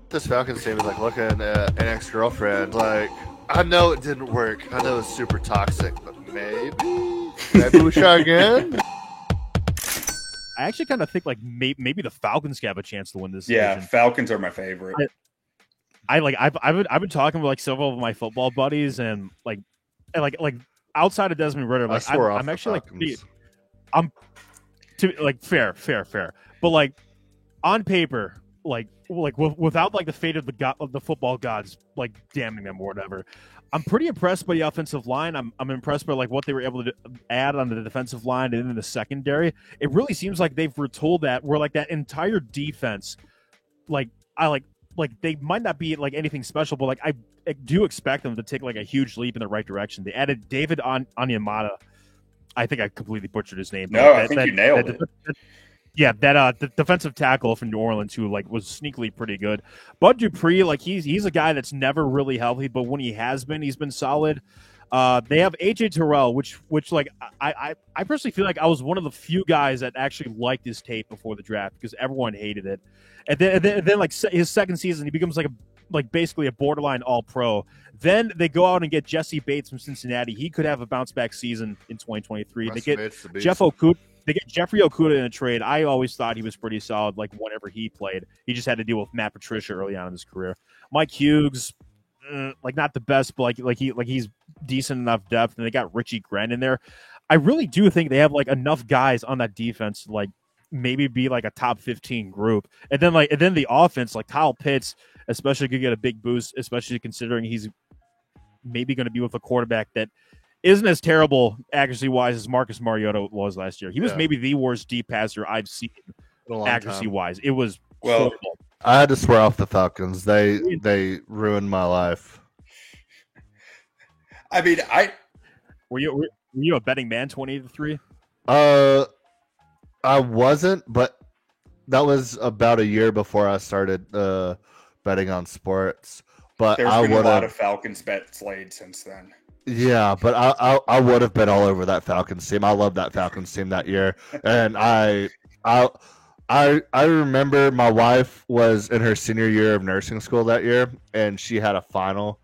This Falcons team is like looking at an ex-girlfriend. Like, I know it didn't work. I know it's super toxic, but maybe we try again. I actually kind of think like maybe the Falcons have a chance to win this Yeah, division. Falcons are my favorite. I've been talking with like several of my football buddies and like outside of Desmond Ritter, like I'm actually like fair, but like on paper, without like the fate of the football gods like damning them or whatever, I'm pretty impressed by the offensive line. I'm impressed by like what they were able to add on the defensive line and in the secondary. It really seems like they've retooled that where like that entire defense, like they might not be like anything special, but like I do expect them to take like a huge leap in the right direction. They added David Onyemata. I think I completely butchered his name. No, I think you nailed it. Yeah, the defensive tackle from New Orleans who like was sneakily pretty good. Bud Dupree, like he's a guy that's never really healthy, but when he has been, he's been solid. They have AJ Terrell, which like I personally feel like I was one of the few guys that actually liked his tape before the draft because everyone hated it, and then like his second season he becomes like basically a borderline All-Pro. Then they go out and get Jesse Bates from Cincinnati. He could have a bounce back season in 2023. They get Jeff Okuda. They get Jeffrey Okuda in a trade. I always thought he was pretty solid, like whenever he played. He just had to deal with Matt Patricia early on in his career. Mike Hughes, like not the best, but he's decent enough depth. And they got Richie Grant in there. I really do think they have like enough guys on that defense to like maybe be like a top 15 group. And then the offense, like Kyle Pitts, especially could get a big boost, especially considering he's maybe going to be with a quarterback that isn't as terrible accuracy-wise as Marcus Mariota was last year. He was maybe the worst deep passer I've seen accuracy-wise. It was horrible. I had to swear off the Falcons. They ruined my life. I mean, were you a betting man 20-3? I wasn't, but that was about a year before I started betting on sports. But there's been a lot of Falcons bets laid since then. Yeah, but I would have been all over that Falcons team. I love that Falcons team that year, and I remember my wife was in her senior year of nursing school that year, and she had a final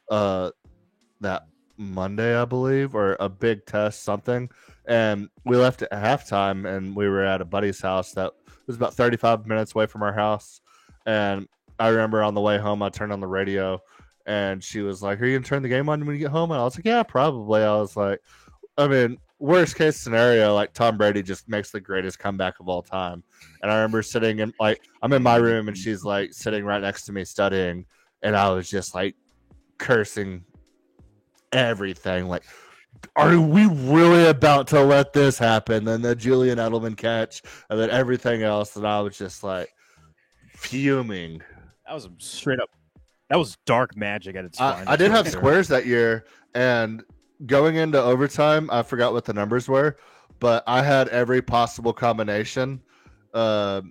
that Monday, I believe, or a big test, something. And we left at halftime, and we were at a buddy's house that was about 35 minutes away from our house. And I remember on the way home, I turned on the radio. And she was like, "Are you going to turn the game on when you get home?" And I was like, "Yeah, probably." I was like, I mean, worst case scenario, like Tom Brady just makes the greatest comeback of all time. And I remember sitting in, like, I'm in my room and she's like sitting right next to me studying. And I was just like cursing everything. Like, are we really about to let this happen? Then the Julian Edelman catch and then everything else. And I was just like fuming. That was straight up. That was dark magic at its finest. I did have squares that year, and going into overtime, I forgot what the numbers were, but I had every possible combination to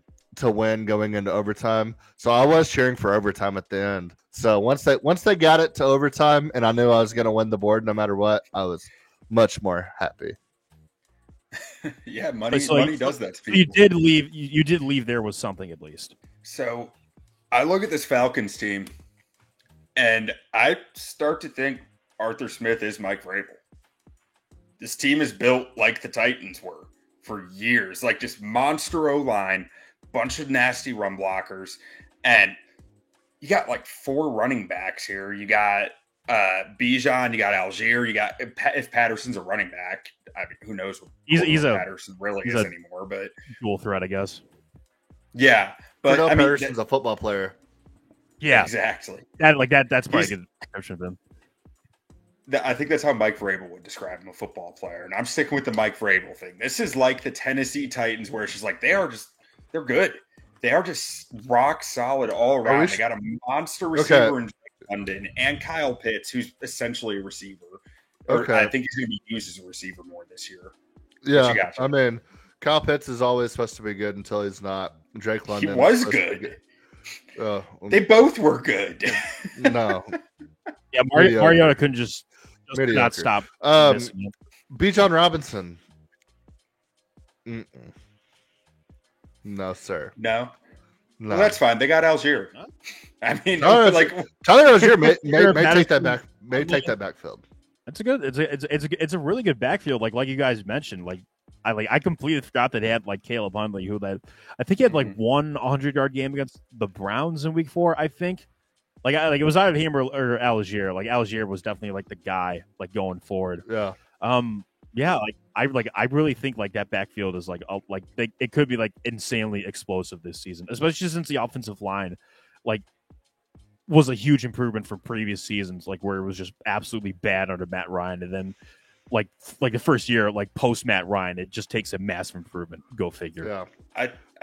win going into overtime. So I was cheering for overtime at the end. So once they got it to overtime, and I knew I was going to win the board no matter what, I was much more happy. Yeah, money does that to people. You did leave there with something at least. So I look at this Falcons team. And I start to think Arthur Smith is Mike Vrabel. This team is built like the Titans were for years. Like just monster O-line, bunch of nasty run blockers. And you got like 4 running backs here. You got Bijan, you got Algier, you got if Patterson's a running back. I mean, who knows what Patterson really is anymore. But dual threat, I guess. Yeah. But I mean, Patterson's a football player. Yeah, exactly. That's probably a good description of him. I think that's how Mike Vrabel would describe him, a football player. And I'm sticking with the Mike Vrabel thing. This is like the Tennessee Titans, where it's just like they're good. They are just rock solid all around. They got a monster receiver in London and Kyle Pitts, who's essentially a receiver. I think he's going to be used as a receiver more this year. Yeah, I mean, Kyle Pitts is always supposed to be good until he's not. Drake London. He was good. They both were good. No. Yeah, Mariota couldn't just not stop. Bijan Robinson. Mm-mm. No, sir. No. No. Well, that's fine. They got Algier. Huh? I mean, No, like Tyler Algier may Sure, take that Madison- back. May take that backfield. It's a good. It's a really good backfield. Like you guys mentioned. I completely forgot that they had like Caleb Huntley, who that I think he had like 100-yard game against the Browns in Week 4. I think. Like it was either him or Algier. Like Algier was definitely like the guy like going forward. Yeah. Yeah. I really think like that backfield is it could be like insanely explosive this season, especially since the offensive line like was a huge improvement from previous seasons, like where it was just absolutely bad under Matt Ryan, and then like the first year, like post Matt Ryan, it just takes a massive improvement. Go figure. Yeah.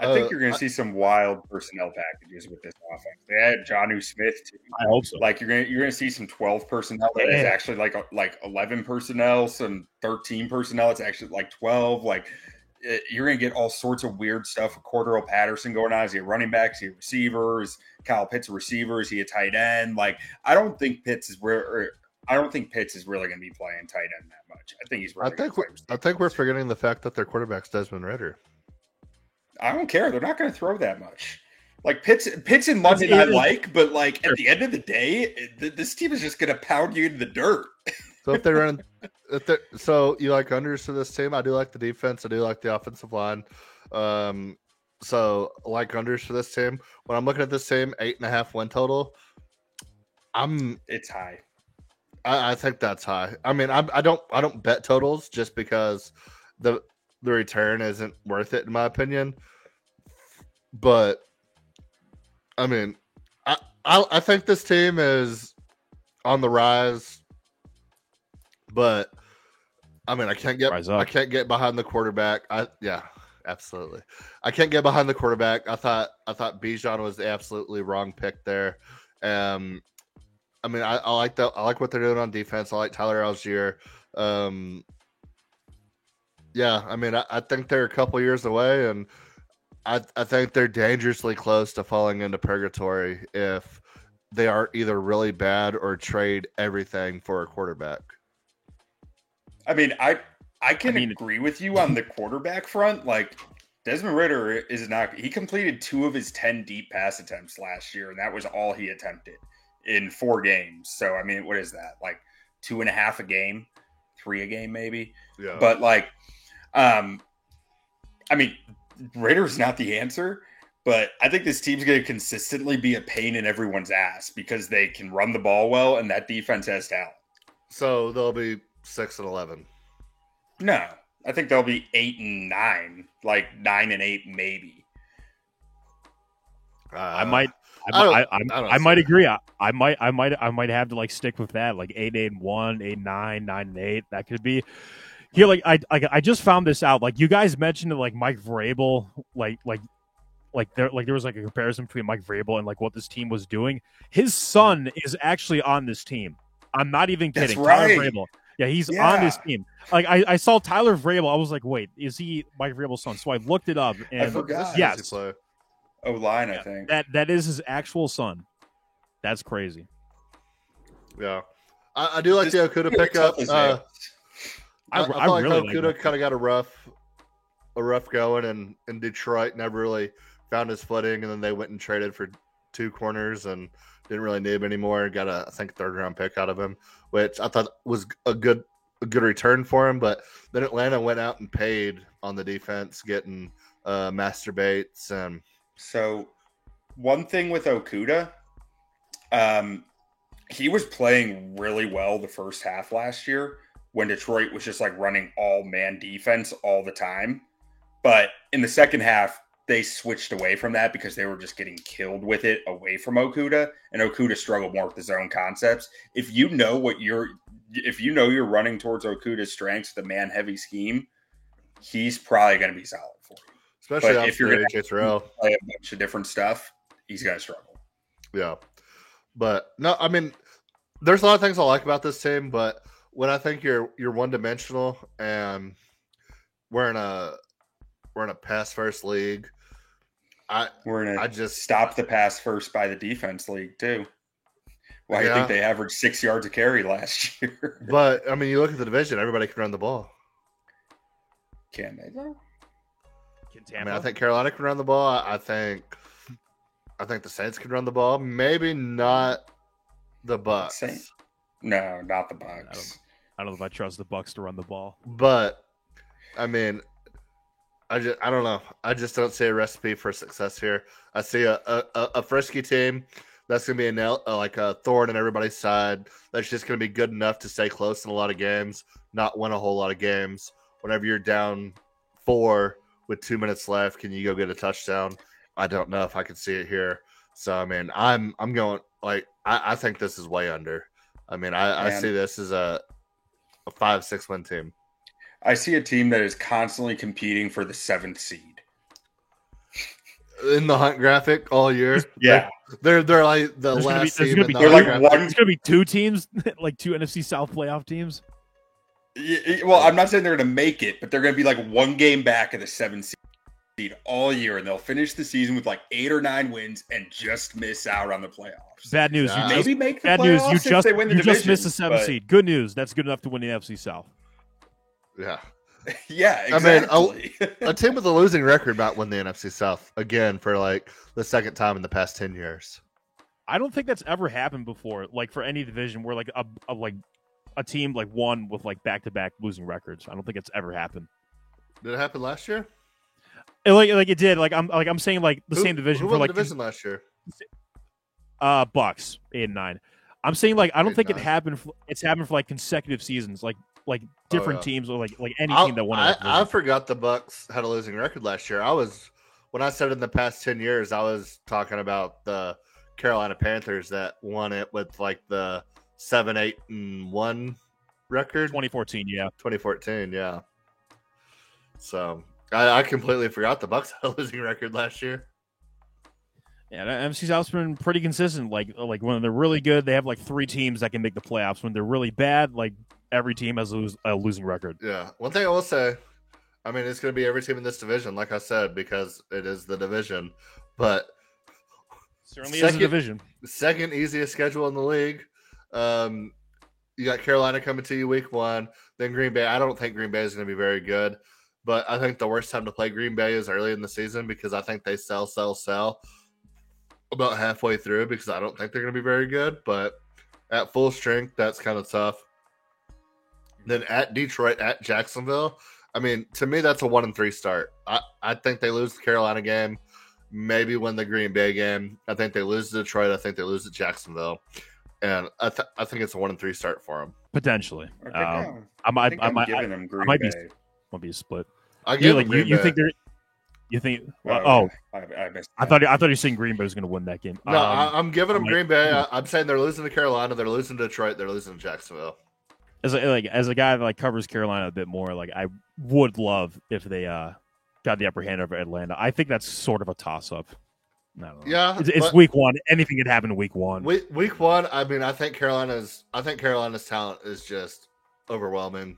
I think you're going to see some wild personnel packages with this offense. They had Jonnu Smith too. I hope so. Like you're going to see some 12 personnel that is actually like 11 personnel, some 13 personnel. It's actually like 12. Like you're going to get all sorts of weird stuff with Cordero Patterson going on. Is he a running back? Is he a receiver? Is Kyle Pitts a receiver? Is he a tight end? Like I don't think Pitts is really going to be playing tight end that much. I think he's. Really I think we're forgetting the fact that their quarterback's Desmond Ridder. I don't care. They're not going to throw that much. Like Pitts in London, I like, but like at the end of the day, this team is just going to pound you into the dirt. So if they run, so you like unders for this team? I do like the defense. I do like the offensive line. So I like unders for this team. When I'm looking at this team, 8.5 win total. It's high. I think that's high. I mean, I don't bet totals just because the return isn't worth it in my opinion. But I mean, I think this team is on the rise. But I mean, I can't get behind the quarterback. Yeah, absolutely. I can't get behind the quarterback. I thought Bijan was the absolutely wrong pick there. I mean, I like that. I like what they're doing on defense. I like Tyler Algier. Yeah, I mean, I think they're a couple years away, and I think they're dangerously close to falling into purgatory if they are either really bad or trade everything for a quarterback. I mean, I can agree with you on the quarterback front. Like Desmond Ridder is not. He completed 2 of his 10 deep pass attempts last year, and that was all he attempted in 4 games. So I mean, what is that? Like 2.5 a game, 3 a game, maybe. Yeah. But like, I mean, Ridder's not the answer. But I think this team's going to consistently be a pain in everyone's ass because they can run the ball well, and that defense has talent. So they'll be 6-11. No, I think they'll be 8-9, like 9-8 maybe. I might agree. I might have to like stick with that, like 8-1, 8-9, 9-8. That could be here. Like I just found this out. Like you guys mentioned, like Mike Vrabel, like there was like a comparison between Mike Vrabel and like what this team was doing. His son is actually on this team. I'm not even kidding. That's right. Tyler Vrabel. Yeah, he's on this team. Like I saw Tyler Vrabel. I was like, wait, is he Mike Vrabel's son? So I looked it up. And I forgot. Yes. O-line, I think. That is his actual son. That's crazy. Yeah. I do like the Okudah pickup. I feel like really Okudah kind of got a rough going in Detroit, never really found his footing, and then they went and traded for 2 corners and didn't really need him anymore. Got I think 3rd-round pick out of him, which I thought was a good return for him. But then Atlanta went out and paid on the defense, getting Master Bates. So one thing with Okudah, he was playing really well the first half last year when Detroit was just like running all man defense all the time. But in the second half, they switched away from that because they were just getting killed with it away from Okudah, and Okudah struggled more with his own concepts. If you know you're running towards Okudah's strengths, the man heavy scheme, he's probably going to be solid for you. Especially if you're going to play a bunch of different stuff, he's going to struggle. Yeah, but no, I mean, there's a lot of things I like about this team, but when I think you're one dimensional and we're in a pass first league. We're in a just stop the pass first by the defense league too. Why do you think they averaged 6 yards a carry last year? But I mean, you look at the division; everybody can run the ball. Can they though? I mean, I think Carolina can run the ball. I think I think the Saints can run the ball. Maybe not the Bucks. Saints? No, not the Bucks. I don't know if I trust the Bucks to run the ball. But I mean, I don't know. I just don't see a recipe for success here. I see a frisky team that's going to be like a thorn in everybody's side. That's just going to be good enough to stay close in a lot of games, not win a whole lot of games. Whenever you're down 4 with 2 minutes left, can you go get a touchdown? I don't know if I can see it here. So I mean, I'm going like I think this is way under. I mean, I see this as a 5-6 win team. I see a team that is constantly competing for the 7th seed. In the hunt graphic all year. Yeah. They're like the last team. There's going to be 2 teams, like 2 NFC South playoff teams. Well, I'm not saying they're going to make it, but they're going to be like 1 game back of the 7th seed all year, and they'll finish the season with like 8 or 9 wins and just miss out on the playoffs. Bad news. Maybe make the bad playoffs news. if they win the division. Just missed the 7th seed. Good news. That's good enough to win the NFC South. Yeah. Yeah, exactly. I mean, a team with a losing record might win the NFC South again for like the 2nd time in the past 10 years. I don't think that's ever happened before, like for any division where like a team like won with like back-to-back losing records. I don't think it's ever happened. Did it happen last year? Like it did. I'm saying like the same division who for won like the division last year. Bucks 8-9. I'm saying like I don't think 8-9. it's happened for like consecutive seasons, like different teams or like any team that won. I forgot the Bucks had a losing record last year. When I said in the past 10 years, I was talking about the Carolina Panthers that won it with like the 7-8-1 record. 2014, yeah. 2014, yeah. So I completely forgot the Bucks had a losing record last year. Yeah, NFC South's been pretty consistent. Like when they're really good, they have like 3 teams that can make the playoffs. When they're really bad, like every team has a losing record. Yeah. One thing I will say, I mean, it's going to be every team in this division, like I said, because it is the division. But certainly is a division. Second easiest schedule in the league. You got Carolina coming to you week 1, then Green Bay. I don't think Green Bay is going to be very good, but I think the worst time to play Green Bay is early in the season because I think they sell about halfway through because I don't think they're going to be very good. But at full strength, that's kind of tough. Then at Detroit, at Jacksonville, I mean, to me, that's a 1-3 start. I think they lose the Carolina game, maybe win the Green Bay game. I think they lose to Detroit. I think they lose to Jacksonville. And I think it's a 1-3 start for them. Potentially. I might giving them Green Bay. Might be a split. I give them you think they're... You think? I thought you were saying Green Bay was going to win that game. No, I'm giving them Green Bay. I'm saying they're losing to Carolina. They're losing to Detroit. They're losing to Jacksonville. As a guy that like covers Carolina a bit more, like I would love if they got the upper hand over Atlanta. I think that's sort of a toss up. I don't know. Yeah, it's week 1. Anything could happen in week 1. Week 1. I mean, I think Carolina's talent is just overwhelming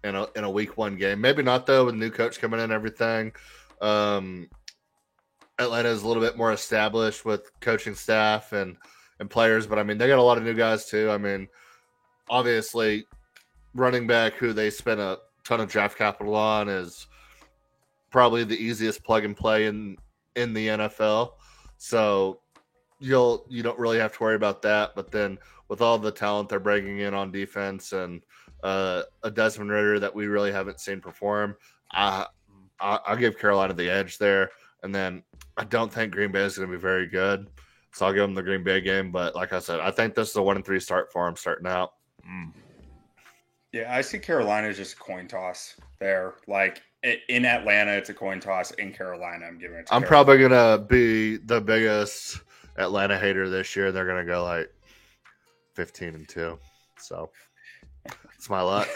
in a week 1 game. Maybe not though with new coach coming in and everything. Atlanta is a little bit more established with coaching staff and players, but I mean they got a lot of new guys too. I mean, obviously, running back who they spent a ton of draft capital on is probably the easiest plug and play in the NFL. So you don't really have to worry about that. But then with all the talent they're bringing in on defense and a Desmond Ridder that we really haven't seen perform, I'll give Carolina the edge there. And then I don't think Green Bay is going to be very good. So I'll give them the Green Bay game. But like I said, I think this is a 1-3 start for them starting out. Yeah, I see Carolina as just a coin toss there. Like in Atlanta, it's a coin toss. In Carolina, I'm giving it to I'm probably going to be the biggest Atlanta hater this year. They're going to go like 15-2. So it's my luck.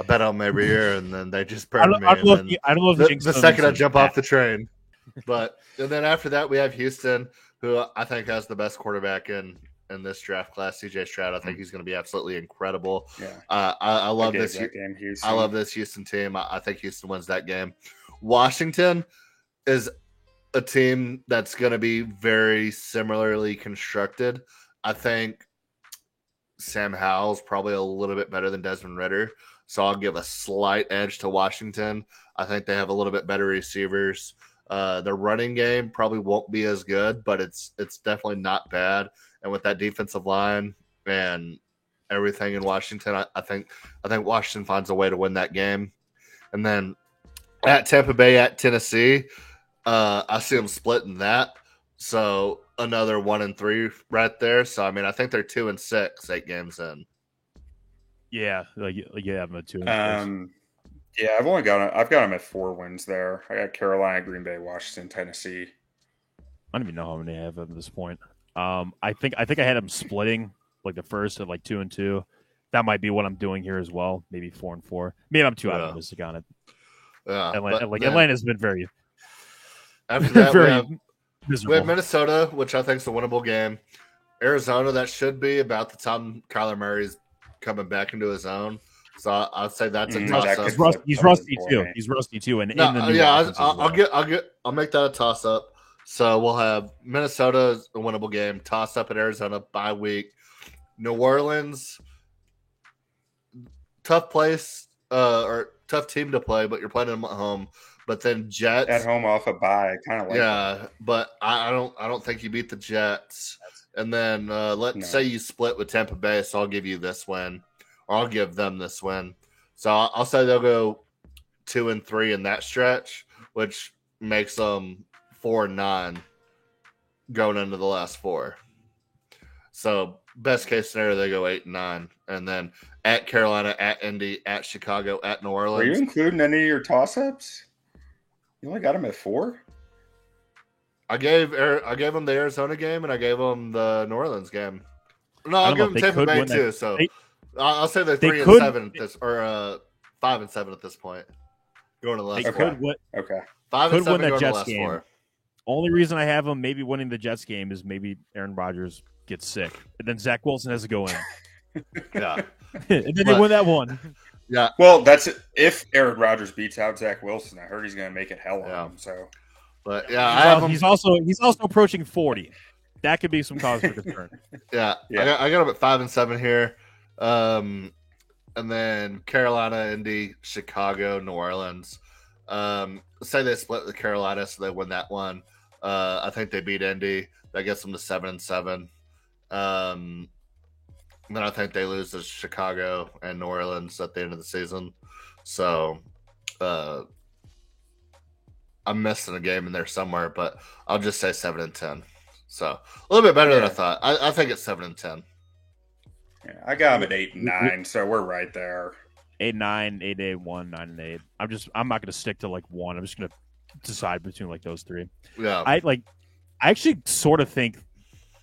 I bet on them every year, and then they just burn me. I don't know if the second I jump off the train. And then after that, we have Houston, who I think has the best quarterback in this draft class, CJ Stroud. I think he's going to be absolutely incredible. Yeah, I love this. Game, I love this Houston team. I think Houston wins that game. Washington is a team that's going to be very similarly constructed. I think Sam Howell's probably a little bit better than Desmond Ridder. So I'll give a slight edge to Washington. I think they have a little bit better receivers. Their running game probably won't be as good, but it's definitely not bad. And with that defensive line and everything in Washington, I think Washington finds a way to win that game. And then at Tampa Bay, at Tennessee, I see them splitting that. So another 1-3 right there. So I mean, I think they're 2-6, 8 games in. Yeah, like you have them at 2. Yeah, I've got them at 4 wins there. I got Carolina, Green Bay, Washington, Tennessee. I don't even know how many I have at this point. I think I had them splitting like the first at like 2-2. That might be what I'm doing here as well. Maybe 4-4. Maybe I'm too optimistic on it. Yeah, Atlanta's been very. After that, very we have Minnesota, which I think is a winnable game. Arizona, that should be about the time Kyler Murray's coming back into his own. So I'll say that's a toss-up. He's rusty too. He's rusty too. And I'll make that a toss-up. So we'll have Minnesota a winnable game, toss-up at Arizona, bye week. New Orleans, tough place or tough team to play, but you're playing them at home. But then Jets at home off a bye, kind of like that. But I don't think you beat the Jets. And then let's say you split with Tampa Bay, so I'll give you this win. Or I'll give them this win. So I'll say they'll go 2-3 in that stretch, which makes them 4-9 going into the last 4. So best case scenario, they go 8-9, and then at Carolina, at Indy, at Chicago, at New Orleans. Are you including any of your toss-ups? You only got them at 4. I gave them the Arizona game, and I gave them the New Orleans game. No, I'll give them Tampa Bay too. So. I'll say they're 3-7 at this, or 5-7 at this point. Going to the last 4. Okay. 5-7 win that going Jets to the last game. 4. Only reason I have them maybe winning the Jets game is maybe Aaron Rodgers gets sick, and then Zach Wilson has to go in. Yeah, and then they win that one. Yeah. Well, that's if Aaron Rodgers beats out Zach Wilson. I heard he's going to make it hell on him. So, but yeah, he's also approaching 40. That could be some cause for concern. Yeah. I got him at 5-7 here. And then Carolina, Indy, Chicago, New Orleans. Say they split with Carolina, so they win that one. I think they beat Indy. That gets them to 7-7. Then I think they lose to Chicago and New Orleans at the end of the season. So I'm missing a game in there somewhere, but I'll just say 7-10. So a little bit better than I thought. I think it's 7-10. Yeah, I got them at 8-9, so we're right there. 8-9, 8-8, 9-8. I'm not going to stick to like one. I'm just going to decide between like those 3. Yeah, I actually sort of think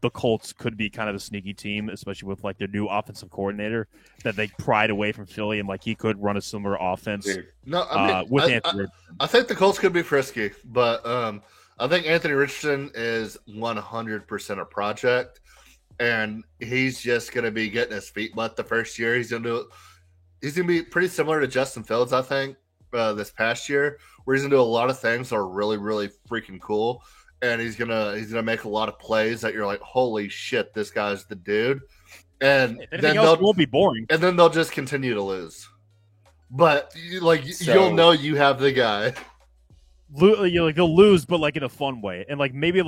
the Colts could be kind of a sneaky team, especially with like their new offensive coordinator that they pried away from Philly, and like he could run a similar offense. No, I mean, with Anthony. I think the Colts could be frisky, but I think Anthony Richardson is 100% a project. And he's just going to be getting his feet wet the first year. He's going to be pretty similar to Justin Fields, I think, this past year, where he's going to do a lot of things that are really, really freaking cool. And he's gonna make a lot of plays that you're like, holy shit, this guy's the dude. And then will be boring. And then they'll just continue to lose. But you'll know you have the guy. They'll lose, but like in a fun way, and like maybe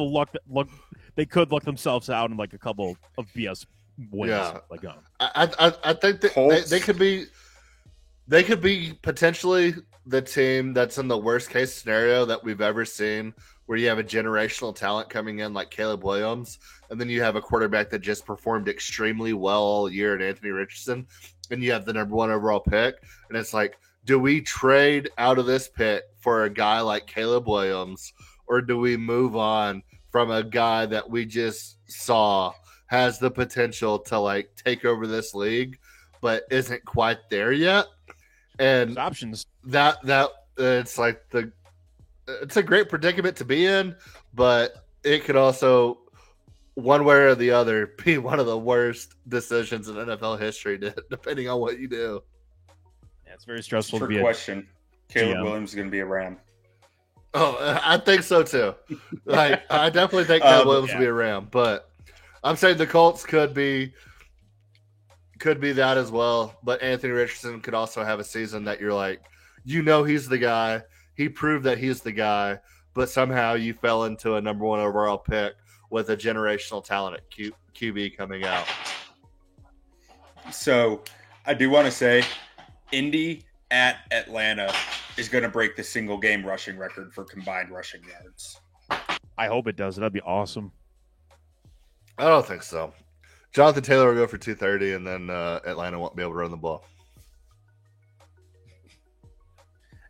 they could look themselves out in like a couple of BS wins. Yeah, like I think that they could be potentially the team that's in the worst case scenario that we've ever seen, where you have a generational talent coming in like Caleb Williams, and then you have a quarterback that just performed extremely well all year in Anthony Richardson, and you have the number 1 overall pick, and it's like, do we trade out of this pick for a guy like Caleb Williams, or do we move on from a guy that we just saw has the potential to like take over this league, but isn't quite there yet? And there's options that it's like it's a great predicament to be in, but it could also, one way or the other, be one of the worst decisions in NFL history, depending on what you do. Yeah, it's very stressful to be question. Caleb Williams is going to be a Ram. Oh, I think so too. Like, I definitely think Caleb Williams will be a Ram, but I'm saying the Colts could be that as well. But Anthony Richardson could also have a season that you're like, he's the guy. He proved that he's the guy, but somehow you fell into a number 1 overall pick with a generational talent at QB coming out. So I do want to say Indy at Atlanta is going to break the single game rushing record for combined rushing yards. I hope it does. That'd be awesome. I don't think so. Jonathan Taylor will go for 230, and then Atlanta won't be able to run the ball.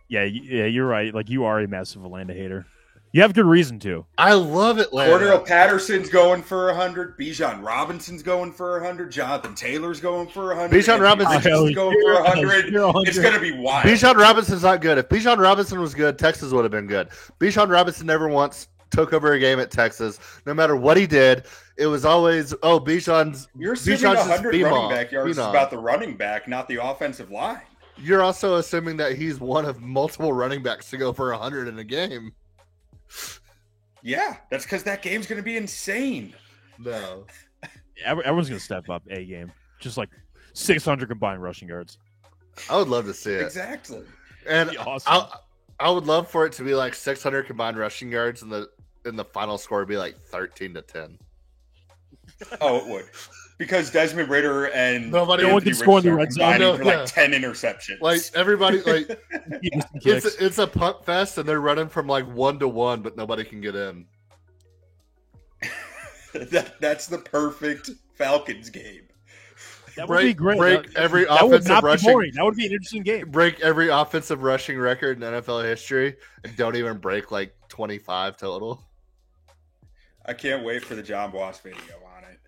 Yeah, you're right. Like, you are a massive Atlanta hater. You have good reason to. I love Atlanta. Cordell Patterson's going for 100. Bijan Robinson's going for 100. Jonathan Taylor's going for 100. Bijan Robinson's going for 100. It's going to be wild. Bijan Robinson's not good. If Bijan Robinson was good, Texas would have been good. Bijan Robinson never once took over a game at Texas. No matter what he did, it was always, Bijan's. You're assuming Bijan's 100 running back yards is about the running back, not the offensive line. You're also assuming that he's one of multiple running backs to go for 100 in a game. Yeah, that's because that game's going to be insane. No. Everyone's going to step up a game. Just like 600 combined rushing yards. I would love to see it. Exactly. And awesome. I would love for it to be like 600 combined rushing yards, and the final score would be like 13-10. Oh, it would. Because Desmond Ridder and no one can score in the red zone. For like 10 interceptions. Like everybody, like it's a punt fest, and they're running from like 1 to 1, but nobody can get in. That's the perfect Falcons game. That would be great. Break every that offensive would not rushing. Be boring. That would be an interesting game. Break every offensive rushing record in NFL history, and don't even break like 25 total. I can't wait for the John Boss video on it.